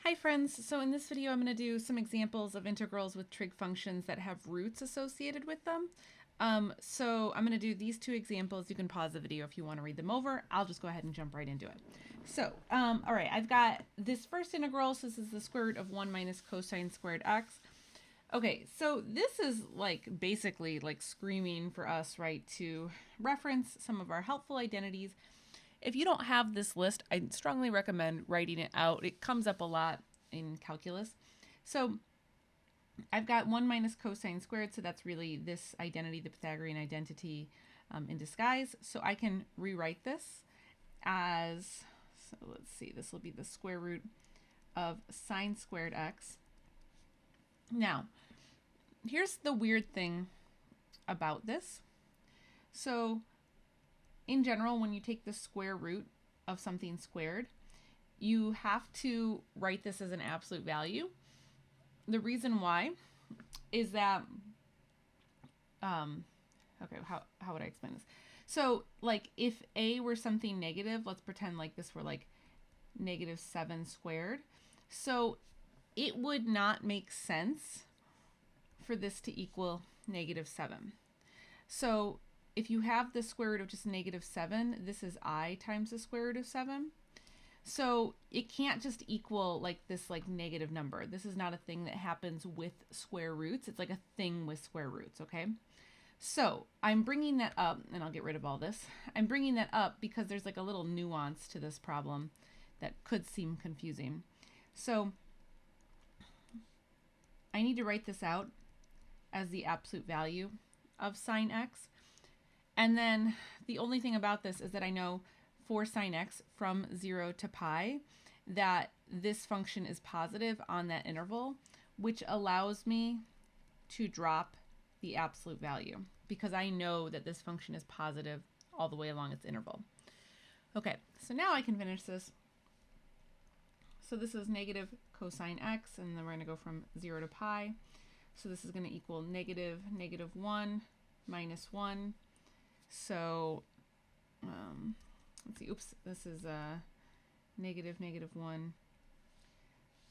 Hi friends, so in this video I'm going to do some examples of integrals with trig functions that have roots associated with them. So I'm going to do these two examples. You can pause the video if you want to read them over. I'll just go ahead and jump right into it. So, all right, I've got this first integral, so this is the square root of 1 minus cosine squared x. Okay, so this is like basically like screaming for us, right, to reference some of our helpful identities. If you don't have this list, I strongly recommend writing it out. It comes up a lot in calculus. So I've got 1 minus cosine squared, so that's really this identity, the Pythagorean identity in disguise. So I can rewrite this as, so let's see, this will be the square root of sine squared x. Now, here's the weird thing about this. So in general, when you take the square root of something squared, you have to write this as an absolute value. The reason why is that, okay, how would I explain this? So like if a were something negative, let's pretend like this were like negative 7 squared. So it would not make sense for this to equal negative 7. So if you have the square root of just negative 7, this is I times the square root of 7. So it can't just equal like this like negative number. This is not a thing that happens with square roots. It's like a thing with square roots, okay? So I'm bringing that up, and I'll get rid of all this. I'm bringing that up because there's like a little nuance to this problem that could seem confusing. So I need to write this out as the absolute value of sine x. And then the only thing about this is that I know for sine x from 0 to pi that this function is positive on that interval, which allows me to drop the absolute value because I know that this function is positive all the way along its interval. Okay, so now I can finish this. So this is negative cosine x, and then we're going to go from 0 to pi. So this is going to equal negative 1 minus 1. So let's see, oops, this is negative 1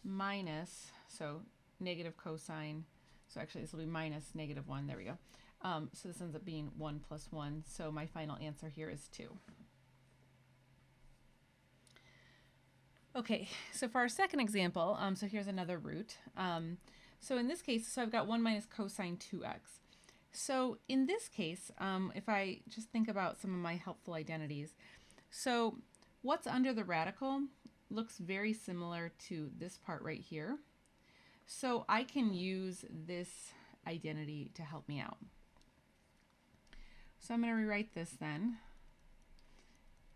minus, so negative cosine, so actually this will be minus negative 1, there we go. So this ends up being 1 plus 1, so my final answer here is 2. Okay, so for our second example, so here's another root. So in this case, so I've got 1 minus cosine 2x. So in this case, if I just think about some of my helpful identities, so what's under the radical looks very similar to this part right here. So I can use this identity to help me out. So I'm going to rewrite this then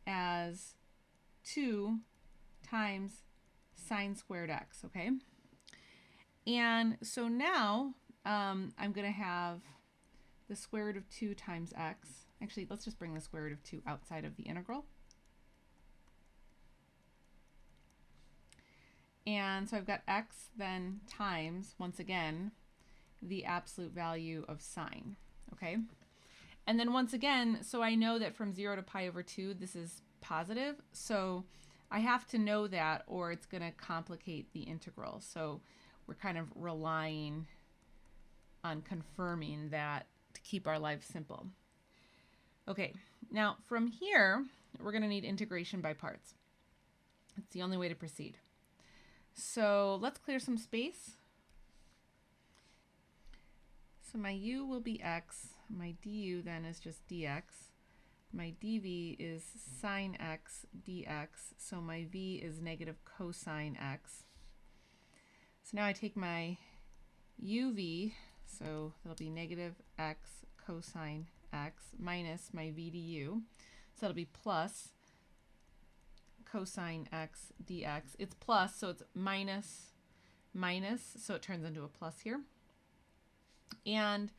as 2 times sine squared x, okay? And so now I'm going to have the square root of 2 times x. Actually, let's just bring the square root of 2 outside of the integral. And so I've got x then times, once again, the absolute value of sine, okay? And then once again, so I know that from 0 to pi over 2, this is positive. So I have to know that or it's going to complicate the integral. So we're kind of relying on confirming that to keep our life simple. Okay, now from here, we're going to need integration by parts. It's the only way to proceed. So let's clear some space. So my u will be x, my du then is just dx, my dv is sine x dx, so my v is negative cosine x. So now I take my uv, so that'll be negative x cosine x minus my v du. So that'll be plus cosine x dx. It's plus, so it's minus, so it turns into a plus here. And,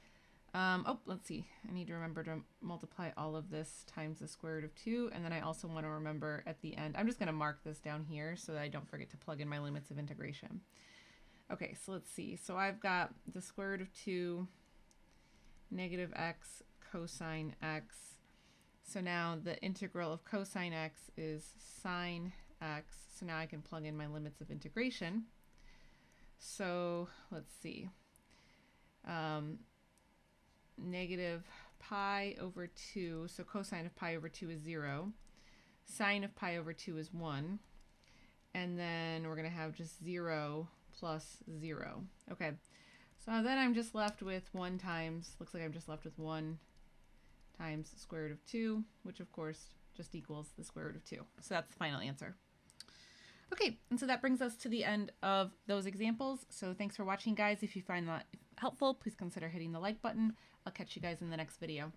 let's see, I need to remember to multiply all of this times the square root of 2. And then I also want to remember at the end, I'm just going to mark this down here so that I don't forget to plug in my limits of integration. Okay, so let's see. So I've got the square root of 2, negative x cosine x. So now the integral of cosine x is sine x. So now I can plug in my limits of integration. So let's see. Negative pi over 2. So cosine of pi over 2 is 0. Sine of pi over 2 is 1. And then we're going to have just 0 plus 0. Okay. So then I'm just left with 1 times, looks like I'm just left with 1 times the square root of 2, which of course just equals the square root of 2. So that's the final answer. Okay, and so that brings us to the end of those examples. So thanks for watching, guys. If you find that helpful, please consider hitting the like button. I'll catch you guys in the next video.